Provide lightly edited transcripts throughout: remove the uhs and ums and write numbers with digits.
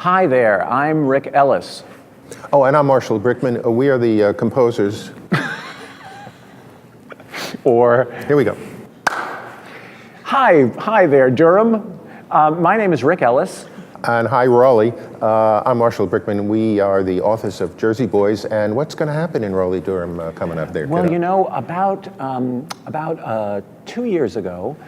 Hi there, I'm Rick Elice. Oh, and I'm Marshall Brickman. We are the composers. Or, Here we go. hi there, Durham. My name is Rick Elice. And hi, Raleigh. I'm Marshall Brickman. We are the authors of Jersey Boys. And what's going to happen in Raleigh, Durham, coming up there? Well, you know, about 2 years ago,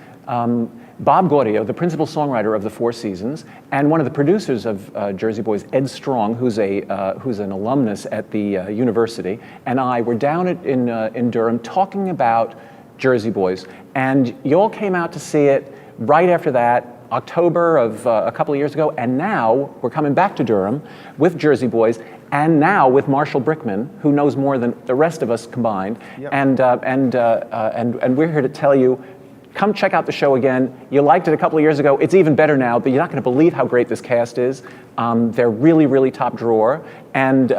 Bob Gaudio, the principal songwriter of the Four Seasons, and one of the producers of Jersey Boys, Ed Strong, who's an alumnus at the university, and I were down in Durham talking about Jersey Boys, and you all came out to see it right after that, October of a couple of years ago, and now we're coming back to Durham with Jersey Boys, and now with Marshall Brickman, who knows more than the rest of us combined, yep. And we're here to tell you, come check out the show again. You liked it a couple of years ago. It's even better now, but you're not going to believe how great this cast is. They're really, really top drawer. And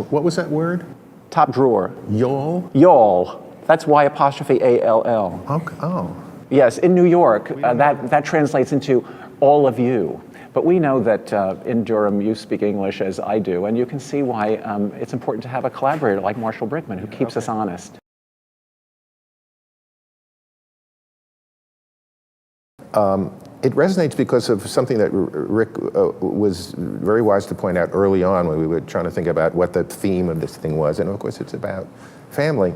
what was that word? Top drawer. Y'all? Y'all. That's Y''ALL. Okay. Oh. Yes, in New York, that translates into all of you. But we know that in Durham you speak English as I do, and you can see why it's important to have a collaborator like Marshall Brickman who keeps us honest. It resonates because of something that Rick was very wise to point out early on when we were trying to think about what the theme of this thing was. And of course, it's about family.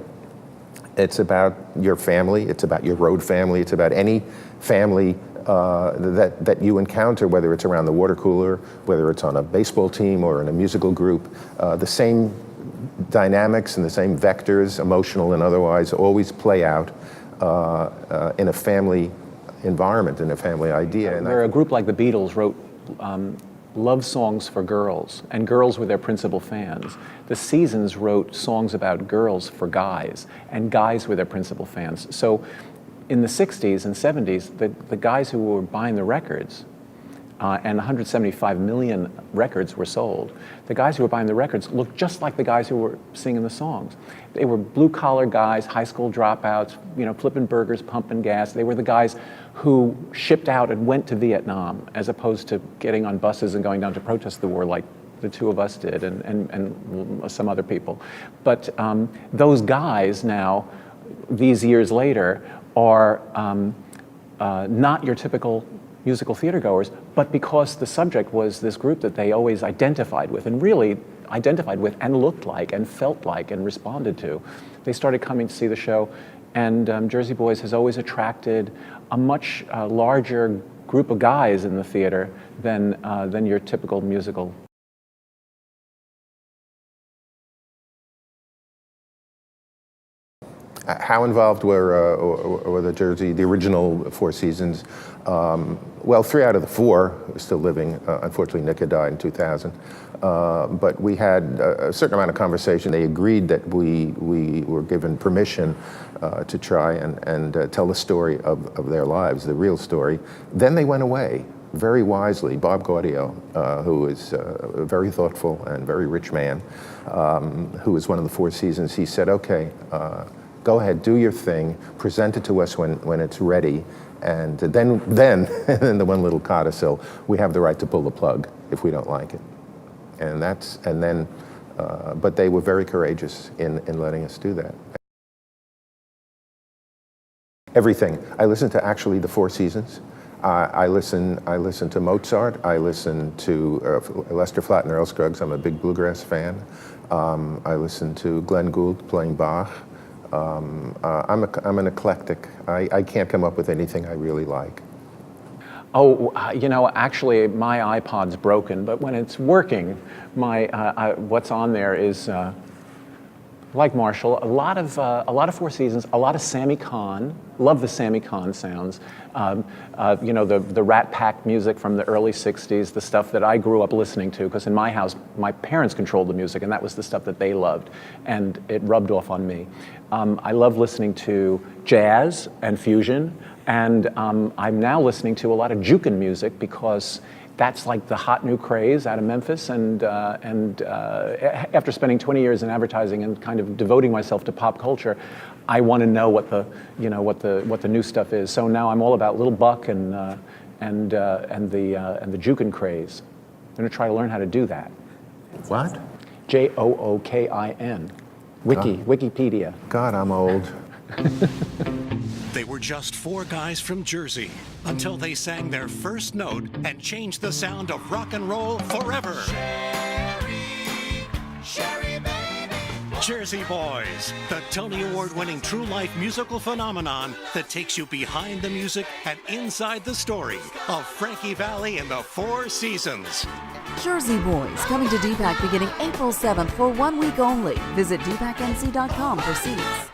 It's about your family. It's about your road family. It's about any family that you encounter, whether it's around the water cooler, whether it's on a baseball team or in a musical group. The same dynamics and the same vectors, emotional and otherwise, always play out in a family environment, in a family idea. And where a group like the Beatles wrote love songs for girls, and girls were their principal fans. The Seasons wrote songs about girls for guys, and guys were their principal fans. So in the 60s and 70s, the guys who were buying the records, and 175 million records were sold, the guys who were buying the records looked just like the guys who were singing the songs. They were blue-collar guys, high school dropouts, you know, flipping burgers, pumping gas. They were the guys who shipped out and went to Vietnam, as opposed to getting on buses and going down to protest the war like the two of us did, and some other people. But those guys now, these years later, are not your typical musical theater goers, but because the subject was this group that they always identified with, and really identified with and looked like and felt like and responded to, they started coming to see the show. And Jersey Boys has always attracted a much larger group of guys in the theater than your typical musical. How involved were the original Four Seasons? Well, 3 out of the 4 are still living. Unfortunately, Nick had died in 2000. But we had a certain amount of conversation. They agreed that we were given permission to try and tell the story of their lives, the real story. Then they went away, very wisely. Bob Gaudio, who is a very thoughtful and very rich man, who was one of the Four Seasons, he said, okay, go ahead, do your thing, present it to us when it's ready, and then the one little codicil, we have the right to pull the plug if we don't like it. But they were very courageous in letting us do that. Everything. I listened to actually the Four Seasons. I listen to Mozart. I listen to Lester Flatt and Earl Scruggs. I'm a big bluegrass fan. I listen to Glenn Gould playing Bach. I'm an eclectic. I can't come up with anything I really like. Oh, you know, actually, my iPod's broken, but when it's working, what's on there is, like Marshall, a lot of Four Seasons, a lot of Sammy Cahn. Love the Sammy Cahn sounds. You know, the Rat Pack music from the early '60s, the stuff that I grew up listening to, because in my house, my parents controlled the music, and that was the stuff that they loved, and it rubbed off on me. I love listening to jazz and fusion, and I'm now listening to a lot of jukin music because that's like the hot new craze out of Memphis, and after spending 20 years in advertising and kind of devoting myself to pop culture, I want to know what the new stuff is. So now I'm all about Little Buck and the jukin craze. I'm going to try to learn how to do that. What? Jookin. Wikipedia. God, I'm old. They were just four guys from Jersey until they sang their first note and changed the sound of rock and roll forever. Sherry, baby. Jersey Boys, the Tony Award-winning true life musical phenomenon that takes you behind the music and inside the story of Frankie Valli and the Four Seasons. Jersey Boys, coming to DPAC beginning April 7th for 1 week only. Visit dpacnc.com for seats.